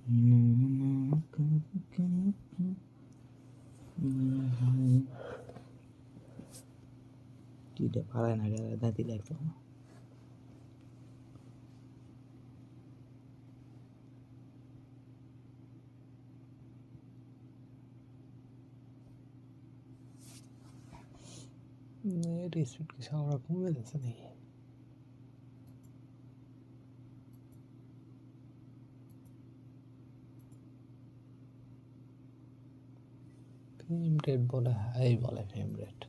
tidak parah negara nanti lagi speed के साथ रखूंगा जैसे नहीं फ्रेम रेट बोले हाई बोले फ्रेम रेट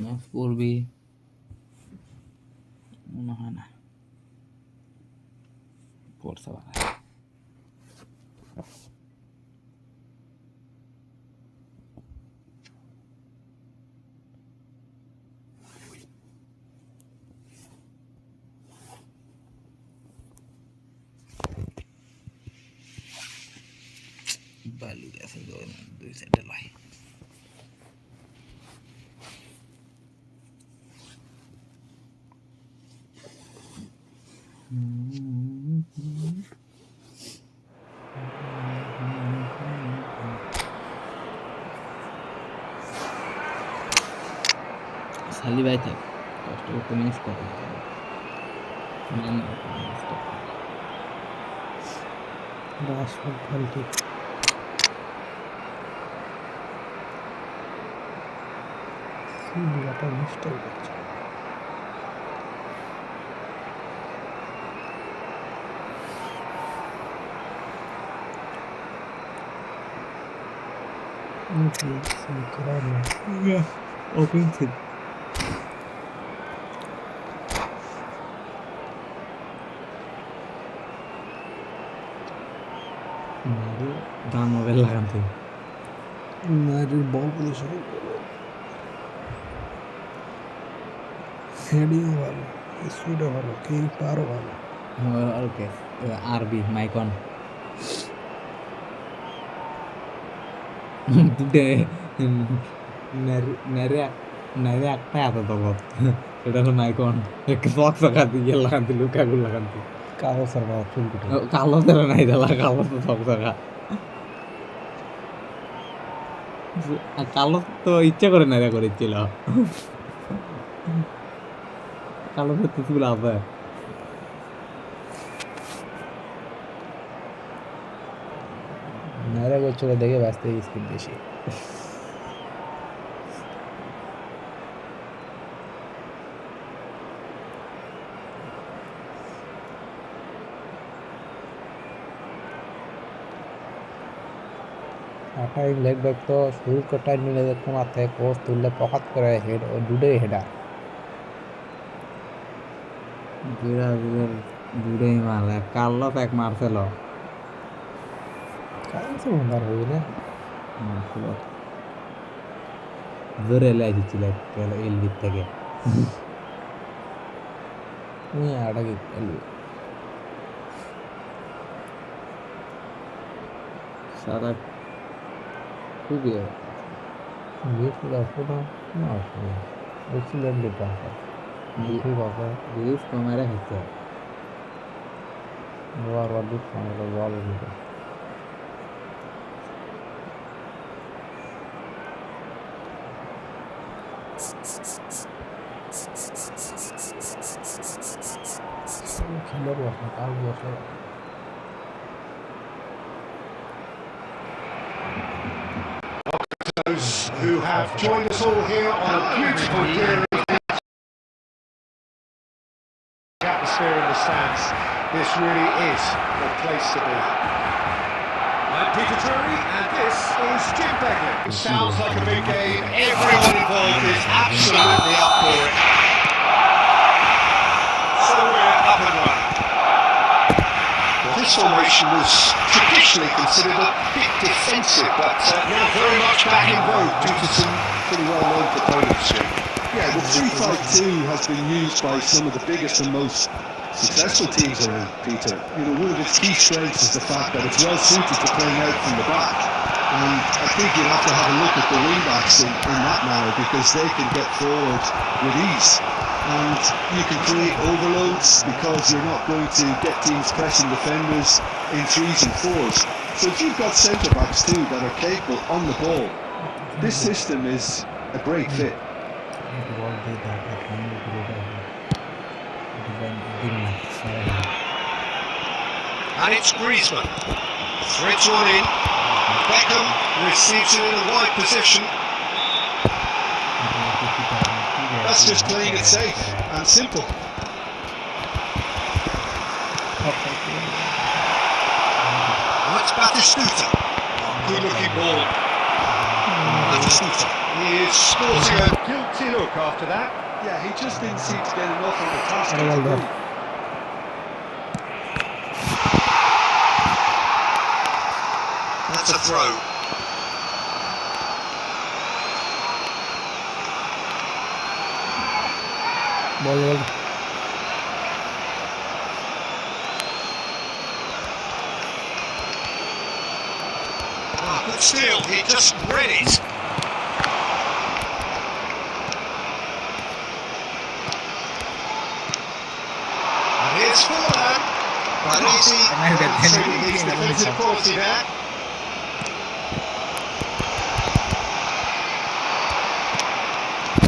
ম্যাচ পড়বি মনে হয় না পড়তে পারে বালু গেছে দুই সাইডে লাই সালি ভাই থাক কষ্ট করতে মিস করে রাশফোর্ড ফালতু সিলিয়াটা মিস্টেক করছে offensive গান মোবাইল লাগাতে নাইটের বল পজিশন হেডিং ভালো স্পিডও ভালো কিপারও ভালো ওকে আরবি মাইকন নেরে একটা এত তবত এটা হলো মাইকন বক্স লাগাতে ইয়ে লাগাতে লুকাগুলো লাগাতে কালো সারবা চুল কুটে কালো তেরা নাই দেলা কালো তো সব জায়গা কালো তো ইচ্ছা করে না করেছিল কালো তো তুসগুলো আছে নাইরা করছিল দেখে বাঁচতে স্পিড বেশি अटैकिंग लेग बैक तो शुरू का टाइम मिले देखो माथे कोस तुल्ले पकड़ करे हेड और डूडे हेडा ব্রাজিলের দুটোই মাল, এক কার্লোস এক মার্সেলো। কাছে মন্দার হইলে মার্সেলো জোরে এসেছিল এল দিক থেকে। তুমি আড়াগে খেলবে সারা খুবই বিএসপি আসলে না আসলে এক্সিলেন্ট ট্রান্সফার বিএসপি বাবা বিষ কমারে খাইছে। বারবার দুধ খাওয়া ভালো দিতে খেলার বসে কাল বসে Those who have joined us all here on a beautiful day. Atmosphere in the stands. This really is the place to be. I'm Peter Drury, and this is Jim Begley. It sounds like a big game. Everyone involved is absolutely up for it. So we're up and running. This formation was traditionally considered a bit defensive, but now very much back in vogue due to some pretty well-known proponents. Yeah, the 3-5-2 has been used by some of the biggest and most successful teams around, Peter. You know, one of its key strengths is the fact that it's well suited to playing out from the back. And I think you have to have a look at the wing-backs in that manner, because they can get forward with ease. And you can create overloads because you're not going to get teams pressing defenders in 3s and 4s. So if you've got centre-backs too that are capable on the ball, this system is a great fit. And it's Griezmann. Threads one in. Beckham receives it in a wide position. That's just playing it safe and simple. That's Batistuta. Good looking ball. Batistuta. He is sporting a guilty look after that. Yeah, he just didn't seem to get enough of the task. That's a throw. Ball But still, he just read it. And here's Fulham. But easy. Showing his defensive quality there.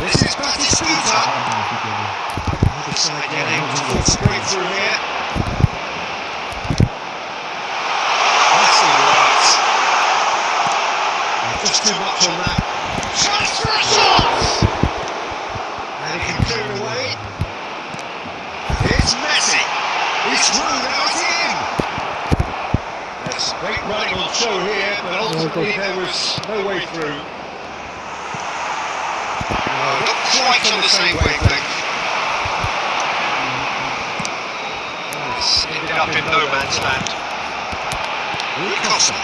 This is Batistuta. Other side there, able to force a breakthrough here. That's all right. Just too much on that. Chance for a shot! And he can clear it away. It's Messi. He's through, now it's in! There's great running on show here, but ultimately there was no way through. No, not quite on the same wavelength. It's ended up in no man's land. Costa.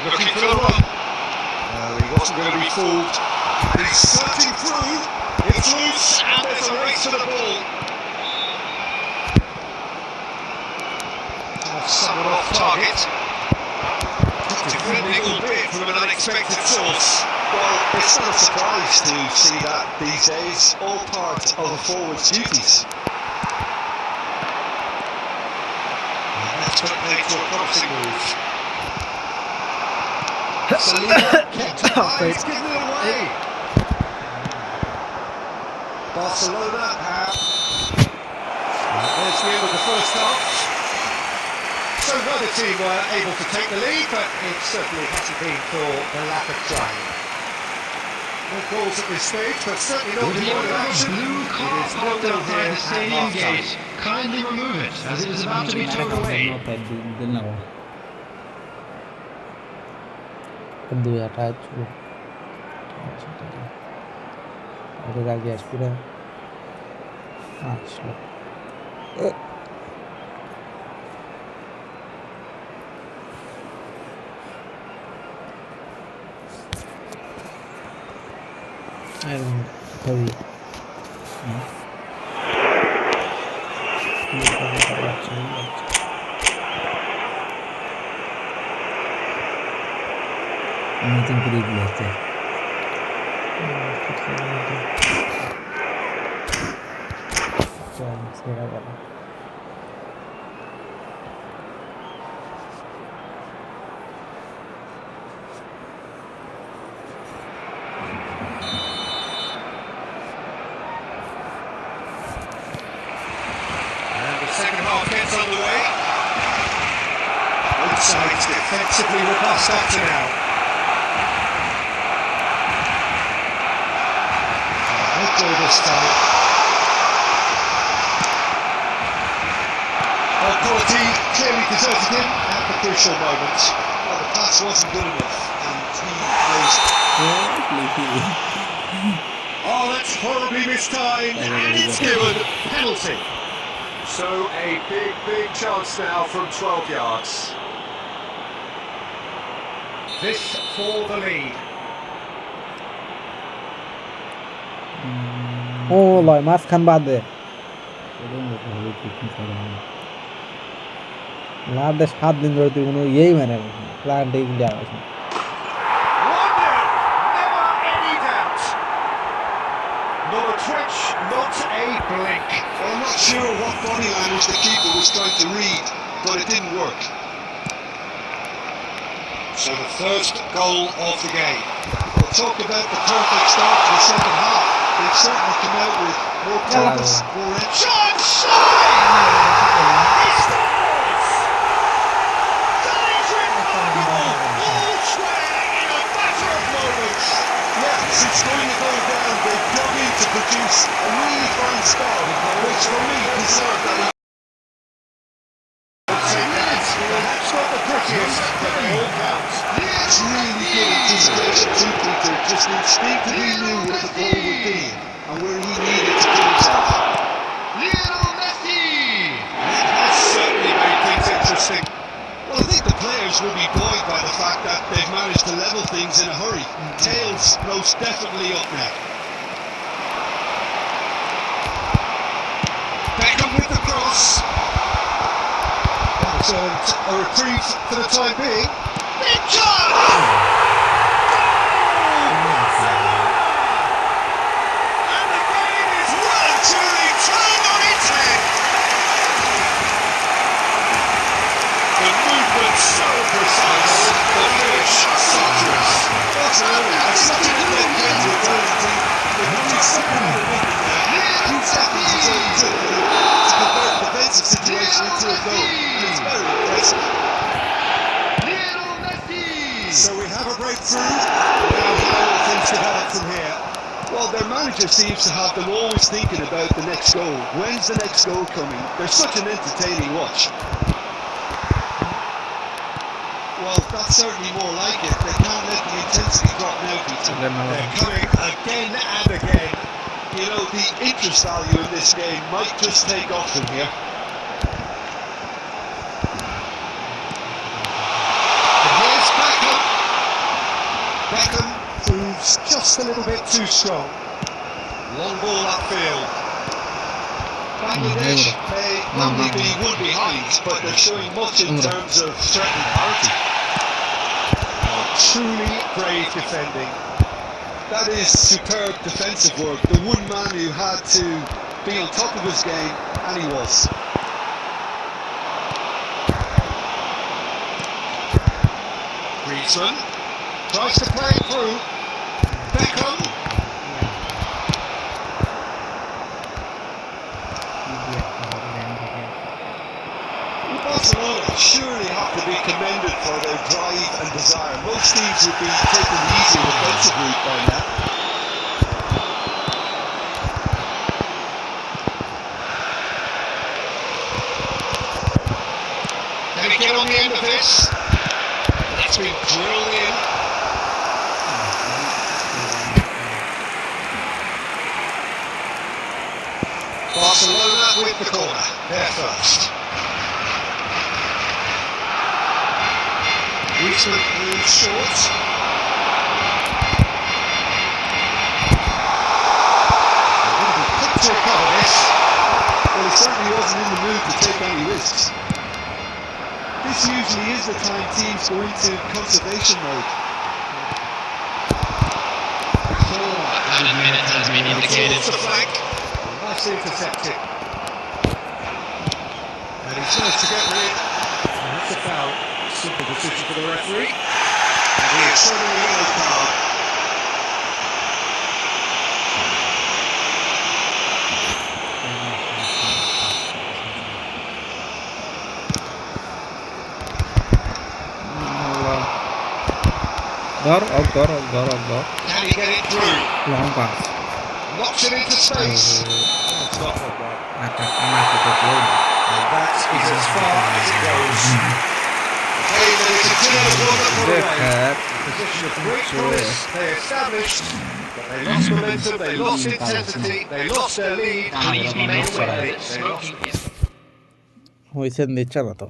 Looking for the run. No, he wasn't going to be fooled. And he's skirting through. It's loose, and there's a race to the ball. Someone off target. Defending, albeit from an unexpected source. Well, it's not a surprise to see that these days, all part of a forward's duties. That's what made for a promising move. Kept he's given it away. Barcelona have. There's the end of the first half. So neither team were able to take the lead, but it certainly hasn't been for the lack of trying. No goals at this stage, but certainly not With the the order of action. blue car It is parked 0-0 outside here the at stadium half-time. gate. Kindly remove it, as it is about to be towed away. দুই আঠাশ ওদের আগে আসবে আসলো ভাবি নতুন করে এগুলো হচ্ছে সেরা গেল And the second half gets underway. Both sides defensively robust up to now. No goal this time. Well, quality clearly deserted him at the crucial moment. Well, the pass wasn't good enough, and he was. Oh, that's horribly mistimed, and it's given penalty. So a big chance now from 12 yards. This for the lead. ও লয় মাঝখান বাদে লাদে 7 দিন ধরে তুই কোনো ইয়েই মানে plant India আছে 1-0, never any doubt. Not a twitch, not a blink. Well, I'm not sure what body language the keeper was trying to read, but it didn't work. So the first goal of the game. We'll talk about the perfect start to the second half. They've certainly come out with more purpose, more energy. John Shine! He scores! Delicious goal! All square in a matter of moments. Yeah, since going to go down, they've dug in to produce a really fine start, which for me deserved that. Perhaps not the prettiest, but they all count. It's really good anticipation too, Peter. Just instinctively knew what the goal would be and where he needed to put himself. Lionel Messi! That has certainly made things interesting. Well, I think the players will be buoyed by the fact that they've managed to level things in a hurry. Tails most definitely up now. Beckham with the cross. That's a reprieve for the time being. Big chance! And the game is well and truly turned on its head. The movement so precise, the finish sumptuous. Barcelona had such an adept counter-attacking team. They've only separated a week now. 2 seconds is all it took to convert a defensive situation into a goal. And it's very impressive. Lionel Messi! So we have a breakthrough. Now how will things develop from here? Well, their manager seems to have them always thinking about the next goal. When's the next goal coming? They're such an entertaining watch. Well, that's certainly more like it. They can't let the intensity drop now, Peter. They're coming again and again. You know, the interest value in this game might just take off from here. And here's Beckham. Beckham proves just a little bit too strong. Long ball upfield. Bangladesh may only be one behind, but they're showing much in terms of threatened parity. Truly brave defending. That is superb defensive work. The one man who had to be on top of his game, and he was. Griezmann tries to play it through. Beckham. Barcelona surely have to be commended for their drive and desire. Most teams would be taking the easy defensive route by now. Can he get on the end of this? That's been drilled in. Barcelona with the corner. They're first. Griezmann moves short. They're going to be quick to recover this. Well, he certainly wasn't in the mood to take any risks. This usually is the time teams go into conservation mode. Minutes has been indicated. Towards the flank. Nice intercepting. And he tries to get rid. And that's a foul. Simple decision for the referee. And he is shown a yellow card. ধর ধর। Can he get it through? Long pass Knocks it into space. That's not one right. একটা কানাকে তো করব And that is as far as it goes. Hey, but it's a 2-0 wonderful away. দেখার Position of great promise, they established, but they lost momentum, they lost intensity, they lost their lead. Please be made aware They that lost. smoking is হয়েছে দিচ্ছে না তো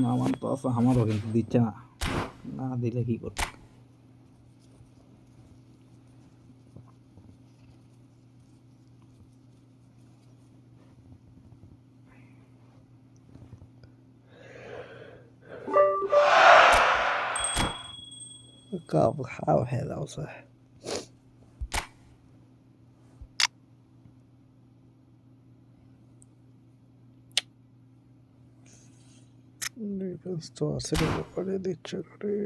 না আমার তো আছে আমারও কিন্তু দিচ্ছে না না দিলে কি করব God, how had I was Defense তো আছে রে করে দিচ্ছে রে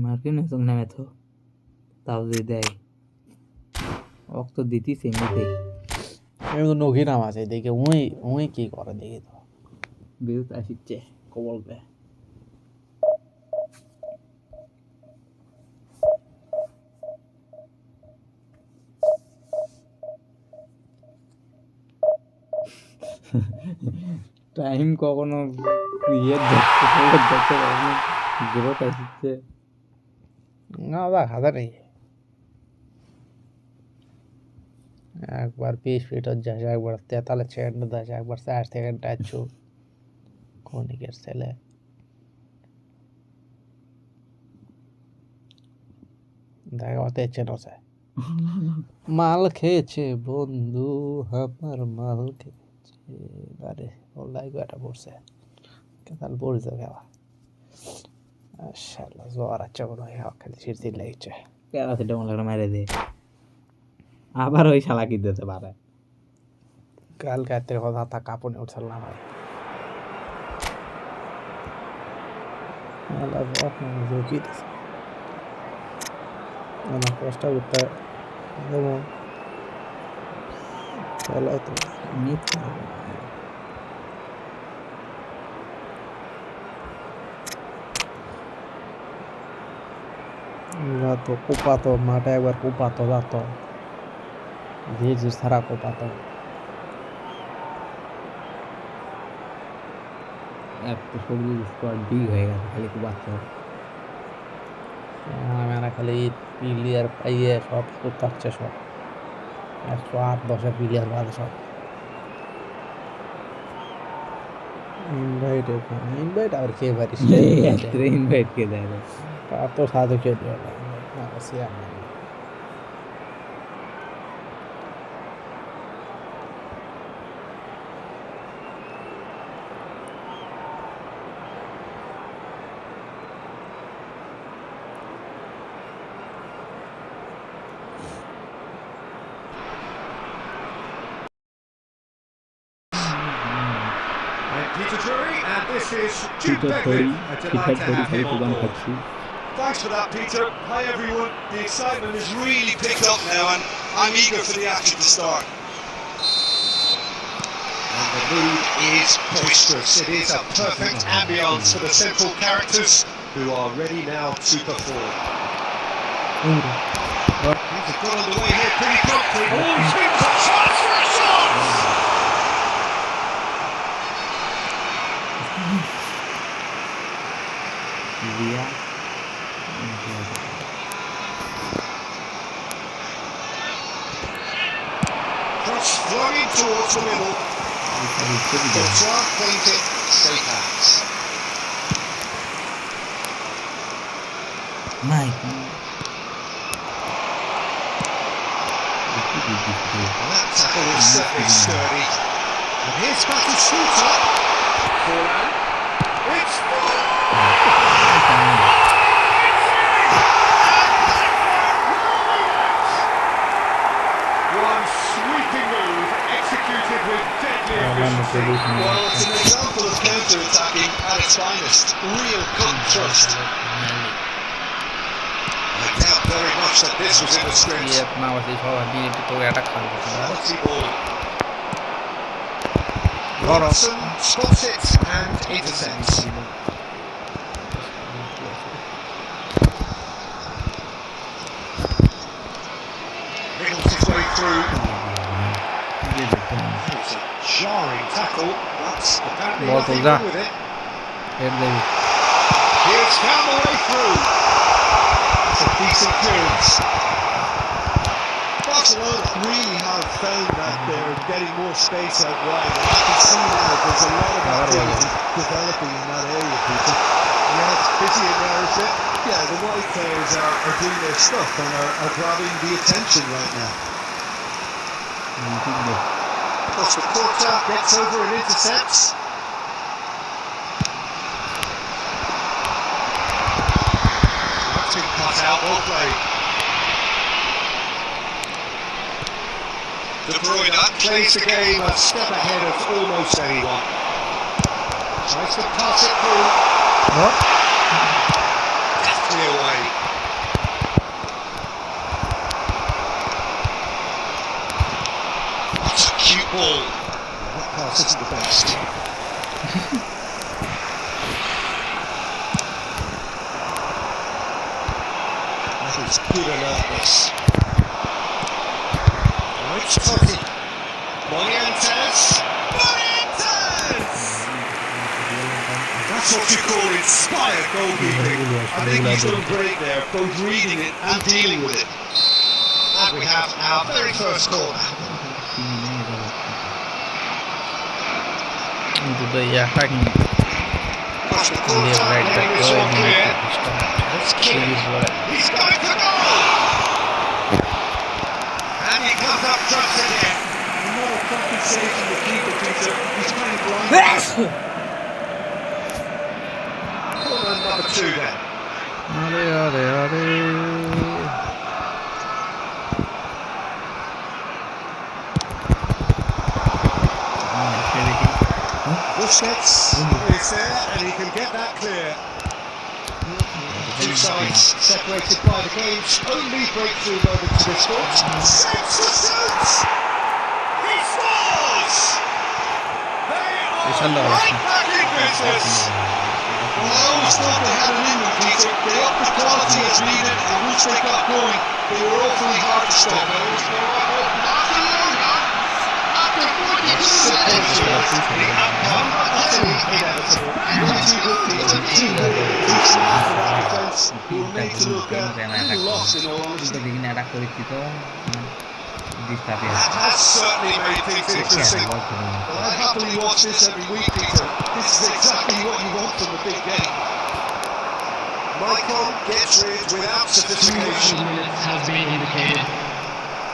মার্কিন নামে তো তাও দিয়ে দেয় অক্ত দিতিস এমনিতে এমন নখি নাম আছে দেখে উই কি করে দেখি তো বিরুদ্ধ আসিচ্ছে কবলবে টাইম কখনো ইয়ে দেখতে পারবো গ্রোথ আসছে না দেখা নেই একবার 20 ফিট যাস একবার 43 সেকেন্ড যাস একবার 4 সেকেন্ড আছো কোনিকের ছেলে দেখা হতে চেনছে মাল খেয়েছে বন্ধু আমার মাল খেয়েছে আরে ওলাই গাটা পড়ছে কেতাল পড়ছে গেলা শালা জোর আছে বড় হ্যাঁ খালি সিরসি লাগছে কেলা সেটা মনে মেরে দে আবার ওই শালা কি দিতে পারে কাল রাতের কথা তা কাপড়ে উঠছিলাম ভাই আলা বাপন জোকি দিছে আমার কষ্ট করতে যেমন চলো তো নিত না তো কোপাতো মাঠে একবার কোপাতো যাতো যে সারা কোপাতো এক তো শরীর স্কোয়াড বিগ হয়ে গেছে খালি কোপাচ্ছে আমরা খালি প্লেয়ার পাইয়ে সব কোপাচ্ছে সব 108-10 প্লেয়ার বাদে সব ইনভাইট আর কে পারিস ইনভাইট কে দেয় তো সাধু কে দেয় Peter Drury, and this is Jude Begley. A delight to have him on board. Thanks for that, Peter. Hi, everyone. The excitement has really picked up now, and I'm eager for the action to start. And the mood is boisterous. It is a perfect ambience for the central characters who are ready now to perform. Things have got underway here pretty promptly. Oh, he's been put chance for a shot! Riya Cross flung in towards the middle. Courtois claims it. Safe hands. নাই And that tackle was certainly sturdy. And here's back to shooter. Forehand. It's one sweeping move executed with deadly efficiency. Well, it's an example of counter-attacking at its finest. Real cut thrust. I doubt very much that this was in the script. না ওই সব দিয়ে তো এটা খালি Quality ball. Robson spots it and intercepts. Wriggles his way through. It's a jarring tackle, but apparently Ball nothing goes wrong up. with it. এর দেবি He's found the way through. It's a decent clearance. Barcelona really have found that they're getting more space out wide. And I can see now there's a lot of activity developing in that area, Peter. Yeah, it's busy in there, is it? Yeah, the wide players are doing their stuff and are grabbing the attention right now. Across the quarter, gets over and intercepts. That's been cut out, well played. De Bruyne plays the game a step ahead of almost anyone. Tries to pass it through. Deftly away. That's a cute ball. That pass isn't the best. That is good alertness. It's Totti. Morientes! That's what you call inspired goalkeeping. I think he's done great there, both reading it and dealing with it. And we have our very first corner. into the attacking Across the left quarter, right back getting this one clear. start Let's kick. series right. He's going for goal! And he comes up trumps again. Another compensation the keeper, Peter. He's kind of blind. Corner number 2 then. Busquets is there and he can get that clear. Two sides separated by the game's only breakthrough moment to this sport. Saves the shoots! He scores! They are right back in business! Well, I always thought they had an in them, Peter. They upped the quality as needed, and once they got going, they were awfully hard to stop. The outcome utterly inevitable. He'll need to look at and lost in all honesty. That has certainly made things interesting. Well, I'd happily watch this every week, Peter. This is exactly what you want from the big game. Maicon gets rid without sophistication. Has been indicated.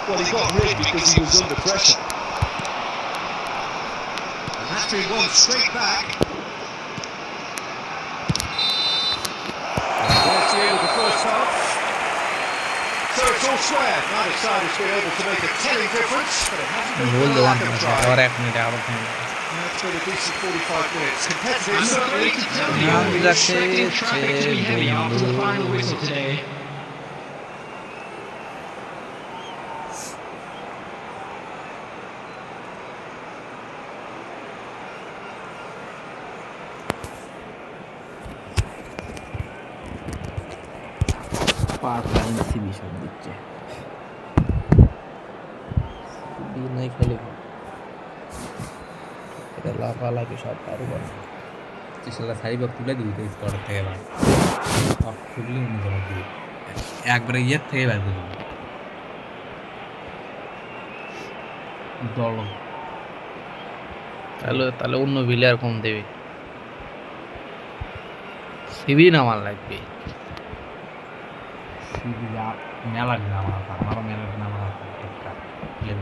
Well, he got rid because he was under pressure. And that's been won straight back. Towards the end of the first half. So it's all square. Neither side has been able to make a telling difference, but it hasn't been Hold for the the one lack of minute try. or এক minute আবার It's been a decent 45 minutes. Competitive, I'm certainly. afraid to tell you, we're expecting traffic to be heavy after the final whistle today. Park line সিবি সব দিচ্ছে CB নাই খেলে এটা লাফালাফি সব কারো করে শালা সারি বক তুলে দিবি তো স্কোয়াড থেকে বার খুবলি মনে করে দিবি একবারে ইয়ের থেকে বার করে দিবি দল তাহলে অন্য প্লেয়ার কম দেবে সিবি নামার লাগবে মেলা নামার আমারও মেলা নামার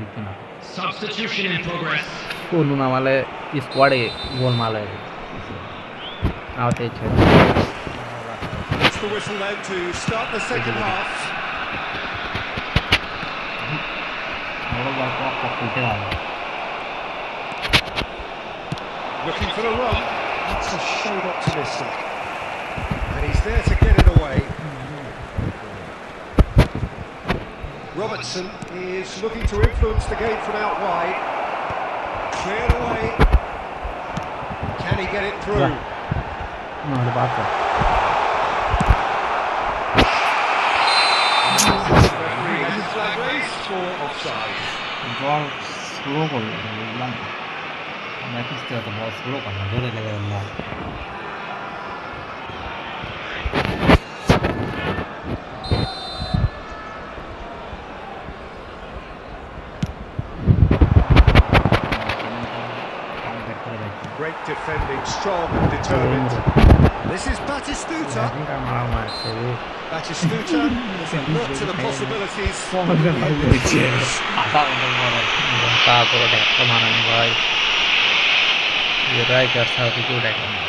দিতে না Substitution in progress. কোন নামালে স্কোয়াডে গোল মালে আওতে ছেড়ে It's the whistle then to start the second half. Looking for a run. That's a shade optimistic. And he's there to get it away. Robertson is looking to influence the game from out wide. Cleared away. Can he get it through? No, the back. Referee has his flag raised for offside. Ball slow করলো বুঝলাম match তো বল slow করলো ধরে লেগে গেল Great defending, strong and determined. This is Batistuta. Batistuta is a look to the possibilities. তারপরে দেখা মানান ভাই এরাই কাছে কেউ দেখা না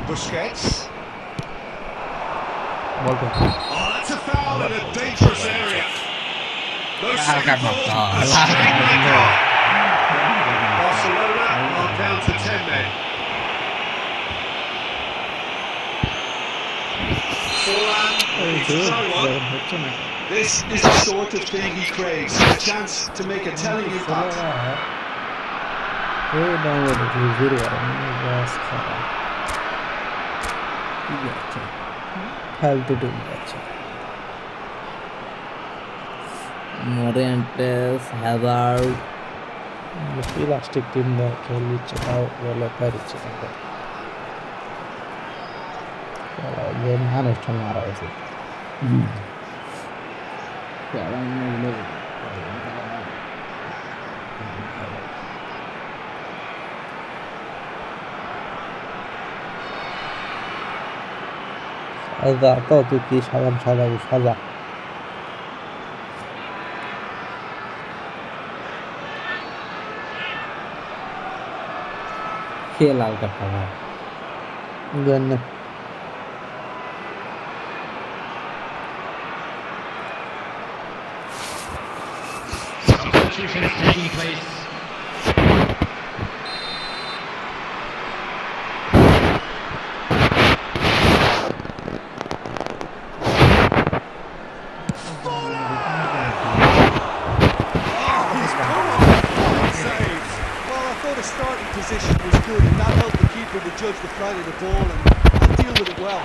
Busquets. বলতো Oh, that's a foul in a dangerous area. No second thought. Barcelona are down to 10 men. Forlan needs to throw one. This is the sort of thing he craves, a chance to make a telling impact. ফালতু team আছে মোরেন্টেস Hazard plastic team দা খেলছে তাও বলে পারছে না যে মানুষটা মারা গেছে সাজা তো তুই কি সাজাবি সাজা খেয়ে লাল কাটা ভাই জন্য Substitution is taking place. Starting position was good, and that helped the keeper to judge the flight of the ball and deal with it well.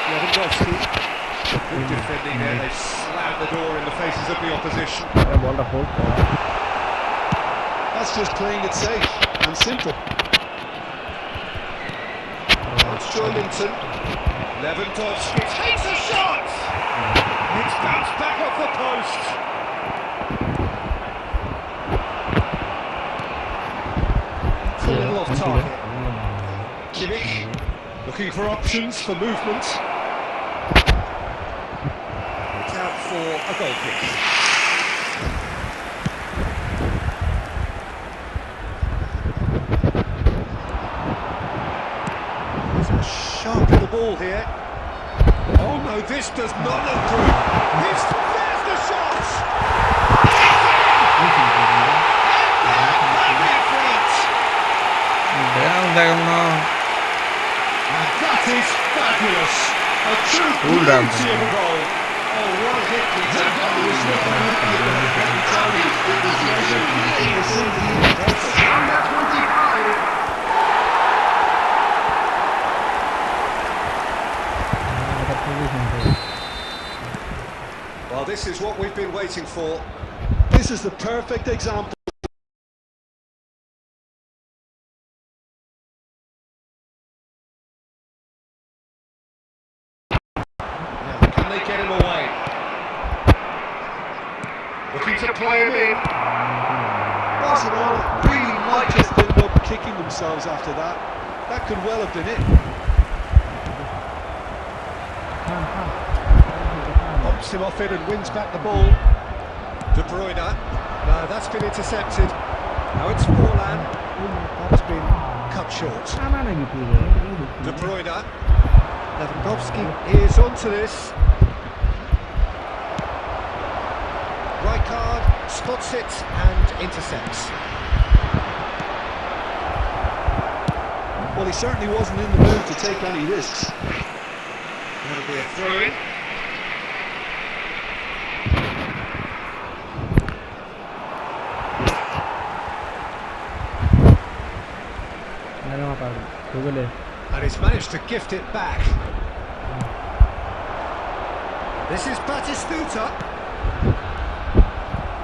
Lewandowski. Good defending there. They slammed the door in the faces of the opposition. That's just playing it safe and simple. It's Joelinton. Lewandowski takes a shot. It's bounced back off the post. It's a little off target. Kimmich looking for options for movement. It's out for a goal kick. There's a sharp little ball here. Oh no, this does not look good. There's the shot. Back in front. And that is fabulous. A true beauty of a goal. Oh, what a hit. Well, this is what we've been waiting for. This is the perfect example. Now, can they get him away? Looking to play him in. Barcelona really might just end up kicking themselves after that. That could well have been it. Pops him off it and wins back the ball. De Bruyne. No, that's been intercepted. Now it's Forlan. That's been cut short. De Bruyne. Lewandowski is onto this. Rijkaard spots it and intercepts. Well, he certainly wasn't in the mood to take any risks. That'll be a throw-in. And he's managed to gift it back. This is Batistuta.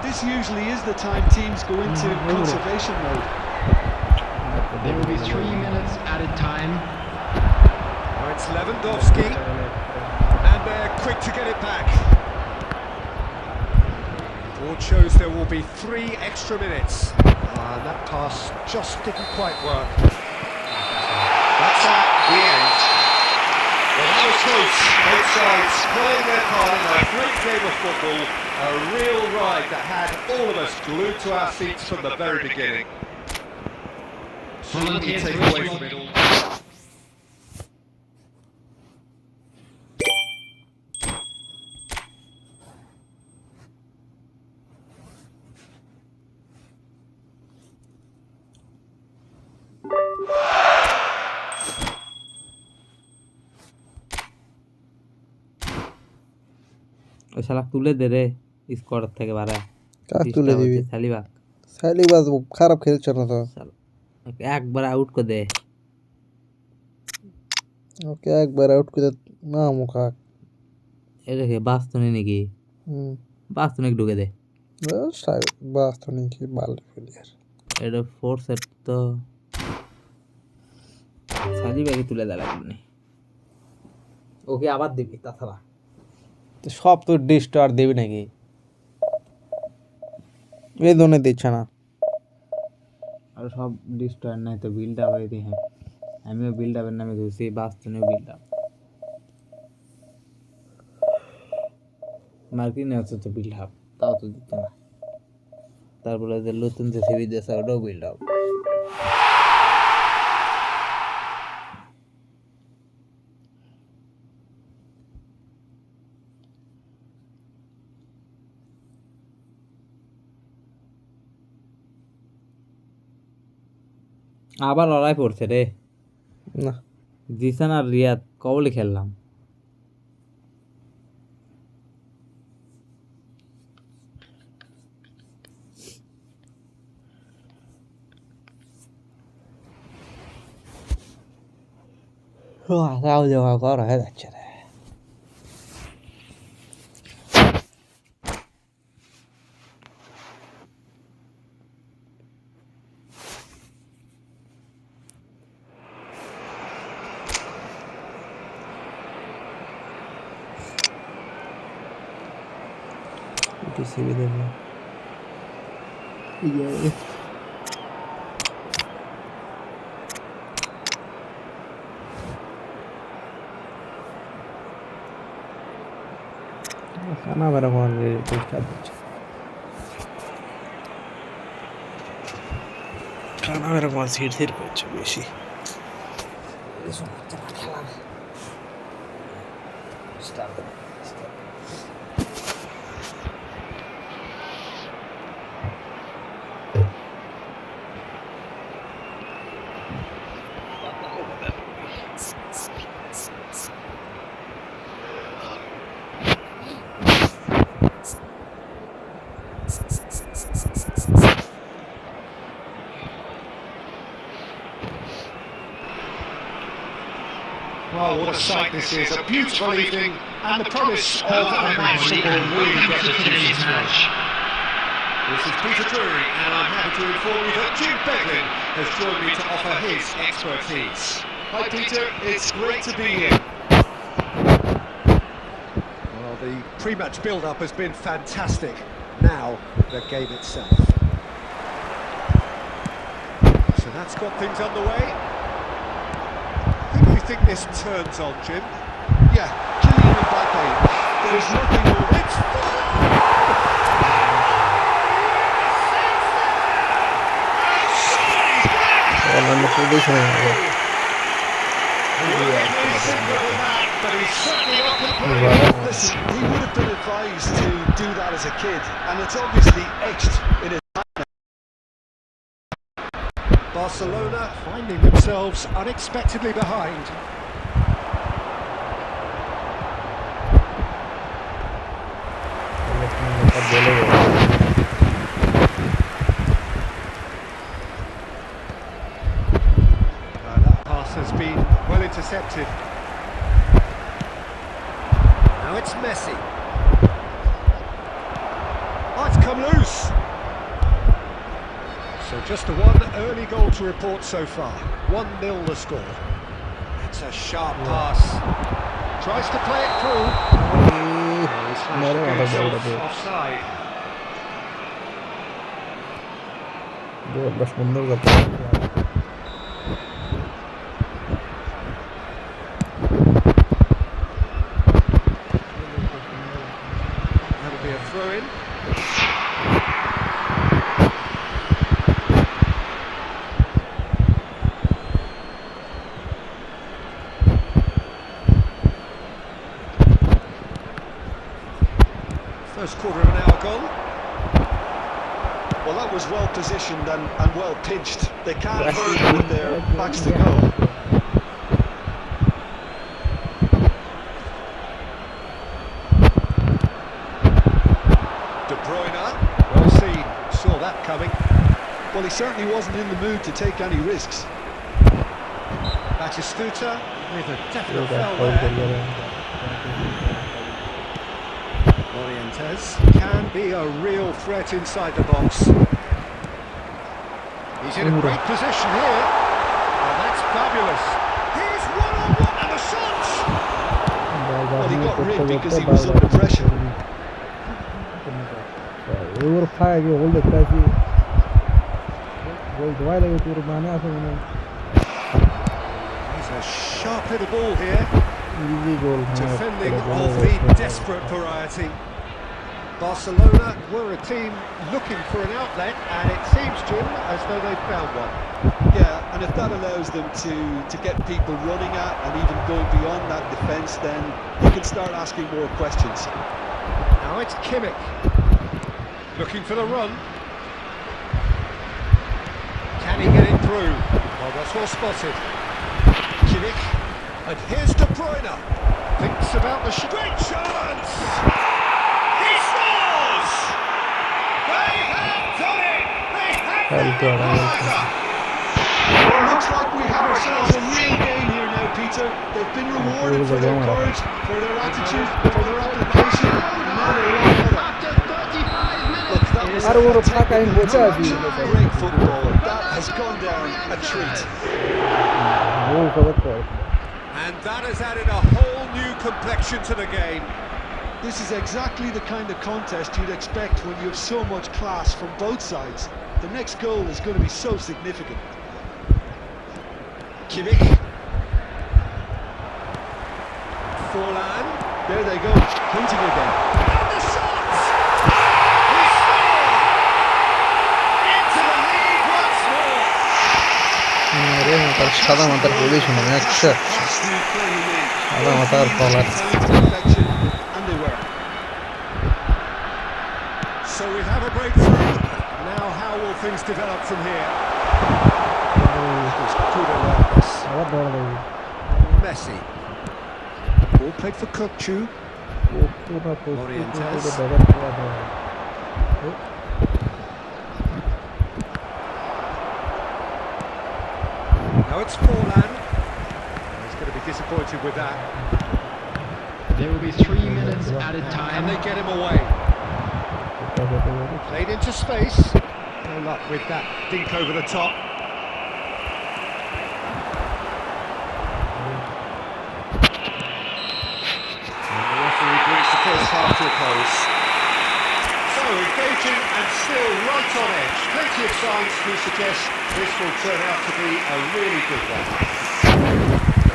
This usually is the time teams go into conservation mode. There will be 3 minutes added time. Now it's Lewandowski. And they're quick to get it back. Board shows there will be 3 extra minutes. And that pass just didn't quite work. That's at the end. Well, that was close. Both sides playing their part in a great game of football. A real ride that had all of us glued to our seats from the very beginning. Volunteers Take raise away your from it all. ওই শালা তুলে দে রে squad থেকে বাড়ায় কাজ তুলে দিবি সালিবাক সালিবাজ খারাপ খেলছে না তো ওকে একবার আউট করে দে ওকে একবার আউট করে না মুখা এটা কি বাস্তনে নাকি বাস্তনে ঢুকে দে বাস তো নাকি ভালো প্লেয়ার এটা ফোর সেট তো সালিবাকে তুলে দেওয়া লাগবে ওকে আবার দিবি তাছাড়া সব তো ডিস্টার দেবে নাকি এই দোনে দিচ্ছে না আর সব ডিস্টার নাই তো বিল্ড আপ হয়ে দিয়ে আমিও বিল্ড আপের নামে ধরছি বাস্তনেও বিল্ড আপ মার্কিনে হচ্ছে তো বিল্ড আপ তাও তো দিচ্ছে না তারপরে যে নতুন যে সিরিজ দিয়েছে ওটাও বিল্ড আপ আবার লড়াই পড়ছে রে না জিসান আর রিয়াদ কবলে খেললাম তাও যাওয়া করা হয়ে যাচ্ছে রে সিবি দেবো খানা বেড়া কোন পরিষ্কার দিচ্ছে খানা বেড়া কোন সিট সিট করছে বেশি Well, what a sight this is. A beautiful evening And the promise of a match that will really get to today's match. This is Peter Drury, and I'm happy to inform you that Jim Beglin has joined me to offer his expertise. Hi Peter, it's great to be here. Well, the pre-match build-up has been fantastic. Now, the game itself. So that's got things underway. Who do you think this turns on, Jim? Yeah, Kylian Mbappe. There's nothing more. It's অন্যান্য প্রদেশে but he's certainly not Listen, he would have been advised to do that as a kid, and it's obviously etched in his. Barcelona finding themselves unexpectedly behind. That pass has been well intercepted. Now it's Messi. Oh, it's come loose. So just the one early goal to report so far. 1-0 the score. That's a sharp pass. Tries to play it through. He's managed to get himself offside. সুন্দর কথা That'll be a throw in. First quarter of an hour gone. Well, that was well positioned and well pinched. They can't hurt with their backs to go. De Bruyne, well seen, saw that coming. Well, he certainly wasn't in the mood to take any risks. Batistuta with a definite foul there. Morientes can be a real threat inside the box. He's in a great position here. Oh, that's fabulous. He's one-on-one and the shots! Well, he got ripped because he was under pressure. ওর খায় আগে গোল দেখতে আসি গোল ধোয়াই লাগে তোর মানে আছে মনে He's a sharp little ball here. Easy goal Defending of the desperate variety. Barcelona were a team looking for an outlet, and it seems, Jim, as though they've found one. Yeah, and if that allows them to get people running at and even going beyond that defence, then you can start asking more questions. Now it's Kimmich. Looking for the run. Can he get it through? Well, that's well spotted. Kimmich. And here's De Bruyne. Thinks about the great chance! He scores! They have done it! They have done it! Well, it looks like we have ourselves a real game here now, Peter. They've been rewarded for their courage, for their attitude, for their application, and now they want better. Look, that was আর ওর ফাঁকা আমি বসে আছি great football. That has gone down a treat. গোল করার পর And that has added a whole new complexion to the game. This is exactly the kind of contest you'd expect when you have so much class from both sides. The next goal is going to be so significant. Kimmich. Forlan. There they go, hunting again. And the shot! He scored! Into the lead once more! আরে তার সাদা মাথার position আমি একশো সাদা মাথার কলার And they were. So we have a breakthrough. Now how will things develop from here? আবার ধরা দেবে Messi. Ball played for Qoo. Morientes. Now it's Forlan. He's going to be disappointed with that. There will be 3 minutes added And time. they get him away. Played into space. No luck with that dink over the top. And the referee brings the first half to a close. So engaging and still right on edge. Plenty of signs to suggest this will turn out to be a really good one.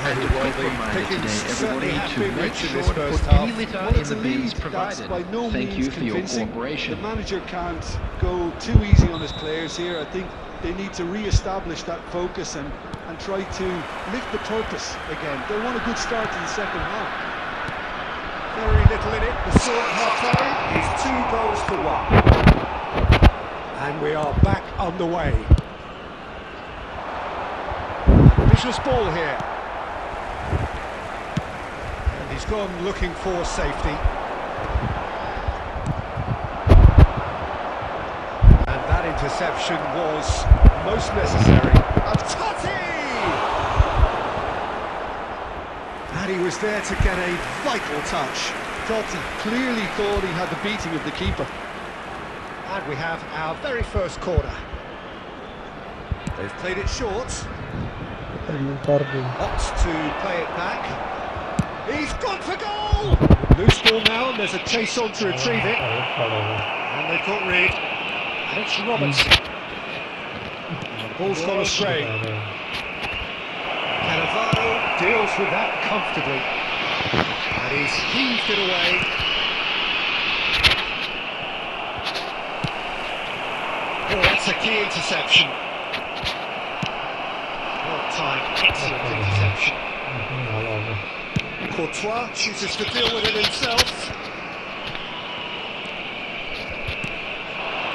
And a quick reminder today, everybody, to make sure to put any litter Well, in it's the a bins lead that's provided. by no Thank means you for your convincing. cooperation. The manager can't go too easy on his players here. I think they need to re-establish that focus and try to lift the purpose again. They want a good start to the second half. Very little in it. The short half-time is 2 goals to 1. And we are back underway. Ambitious ball here. And he's gone looking for safety. And that interception was most necessary. And Totti! And he was there to get a vital touch. Totti clearly thought he had the beating of the keeper. And we have our very first corner. They've played it short. Opts to play it back. He's gone for goal! Loose ball now, and there's a chase on to retrieve it. And they've got rid. And it's Robertson. And the ball's gone astray. Cannavaro deals with that comfortably. And he's heaved it away. Oh, that's a key interception. Well timed, excellent interception. Courtois chooses to deal with it himself.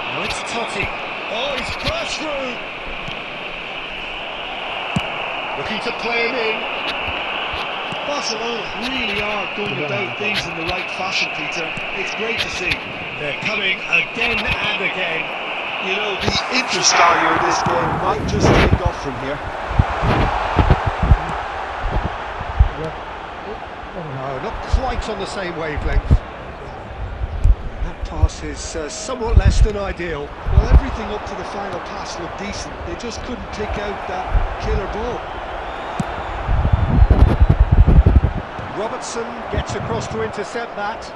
Now it's Totti. Oh, he's burst through. Looking to play him in. Barcelona really are going about things in the right fashion, Peter. It's great to see. They're coming again and again. You know, the inter-value of this game might just take off from here. No, not quite on the same wavelength. That pass is somewhat less than ideal. Well, everything up to the final pass looked decent. They just couldn't pick out that killer ball. Robertson gets across to intercept that.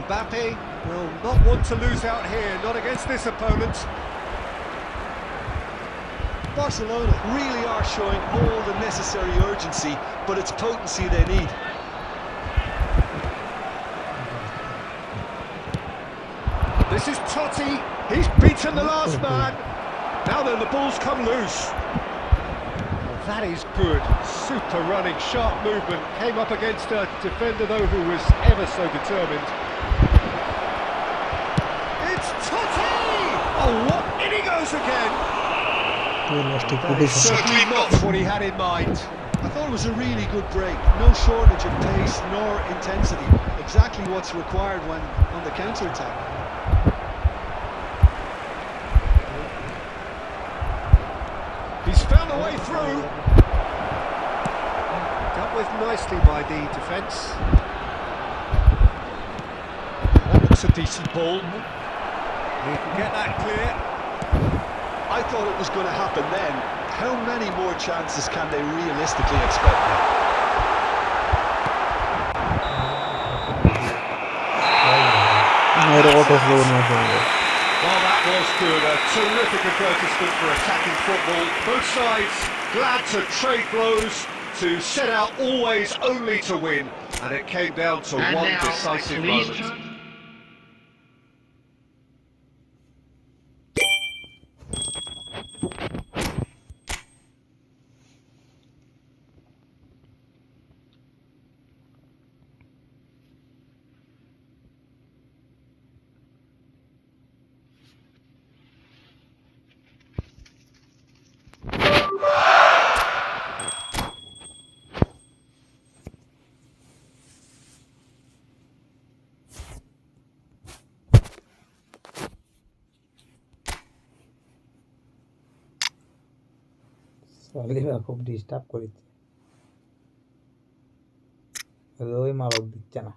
Mbappe will not want to lose out here, not against this opponent. Barcelona really are showing all the necessary urgency, but it's potency they need. This is Totti. He's beaten the last man. Now then, the ball's come loose. Well, that is good. Super running, sharp movement. Came up against a defender, though, who was ever so determined. It's Totti! Oh, what? In he goes again! That is certainly not what he had in mind. I thought it was a really good break. No shortage of pace nor intensity. Exactly what's required when on the counter-attack. He's found a way through. Dealt with nicely by the defence. That looks a decent ball. He can get that clear. I thought it was going to happen then. How many more chances can they realistically expect now? Well, that was good. A terrific advertisement for attacking football. Both sides glad to trade blows, to set out always only to win. And it came down to And one now, decisive please moment. turn. Salima খুব disturb করেছে। ওই মালক দিচ্ছে না।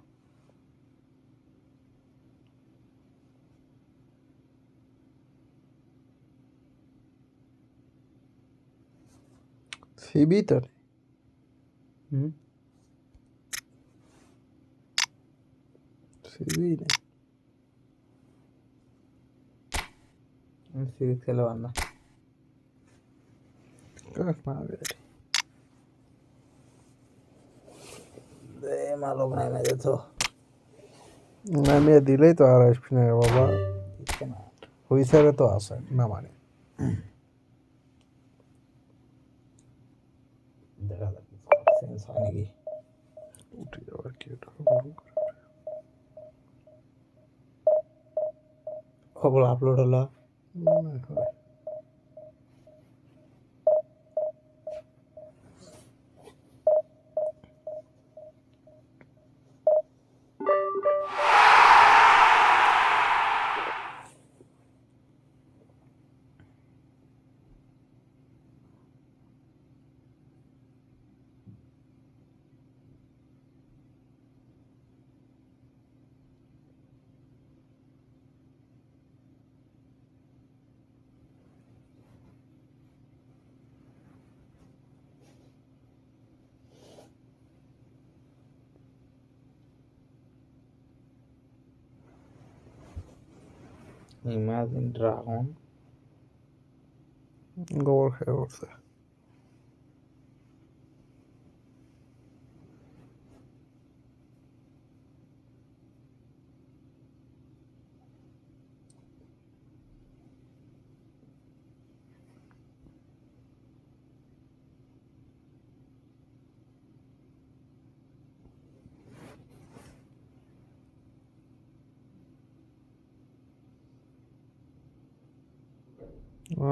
CB তো CB নেই। Series খেলবার না। মালক নাই না যেত নামিয়ে দিলেই তো আর আসবি না বাবা। দিচ্ছে না। হুইসারে তো আছে না মানে দেখা যাক চেঞ্জ হয় নাকি। উঠে যাওয়ার কি ওটা খবর আপলোড হলো। মনে হয়। ইমাজিন ড্রাগন গোবর খেয়ে উঠছে।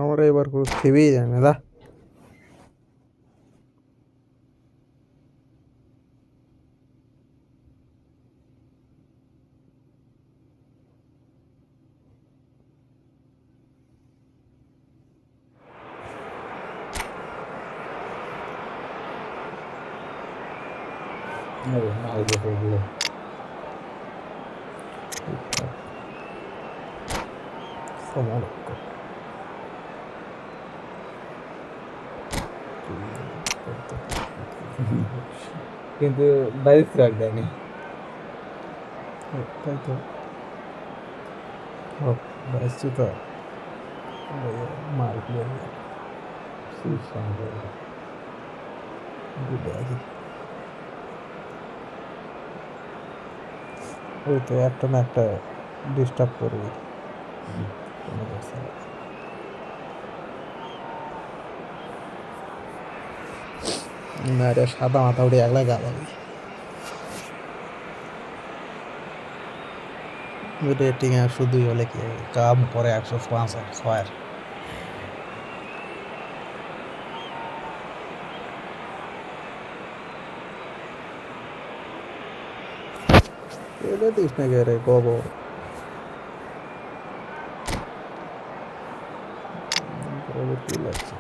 আমার এবার কোনো খেবেই যায় না দা। মাল বসে গেলো। কিন্তু বাইরে ট্রাক দেয়নি। তাই তো বাইসছি তো মার ওই তো একটা না একটা ডিস্টার্ব করবি। না এটা সাদা মাথা উঠে একলা গালাবি। রেটিং 102 হলে কি কাম করে 105 এটা দিস না কে রে গোবর কি লাগছে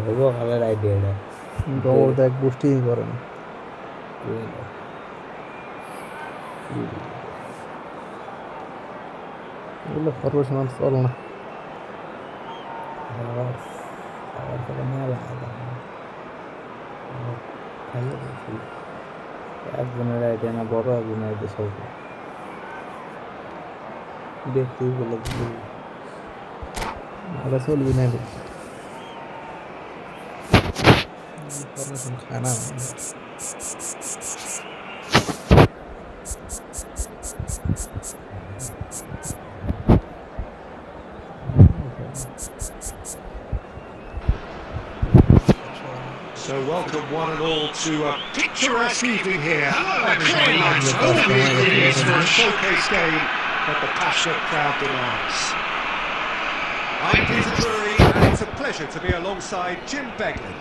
হবো ভালোর আইডিয়াটা। গোবর দেখ বুষ্টি করে না। এগুলো প্রফেশনাল চল না। একজনের আইডিয়া না বড় একজনের আইডিয়া সব দেখতেই বলে ভালো চলবি না খায় না So welcome one and all to a picturesque evening here. All the ingredients for a showcase game that the passionate crowd demands. I'm Peter Drury, and it's a pleasure to be alongside Jim Begley.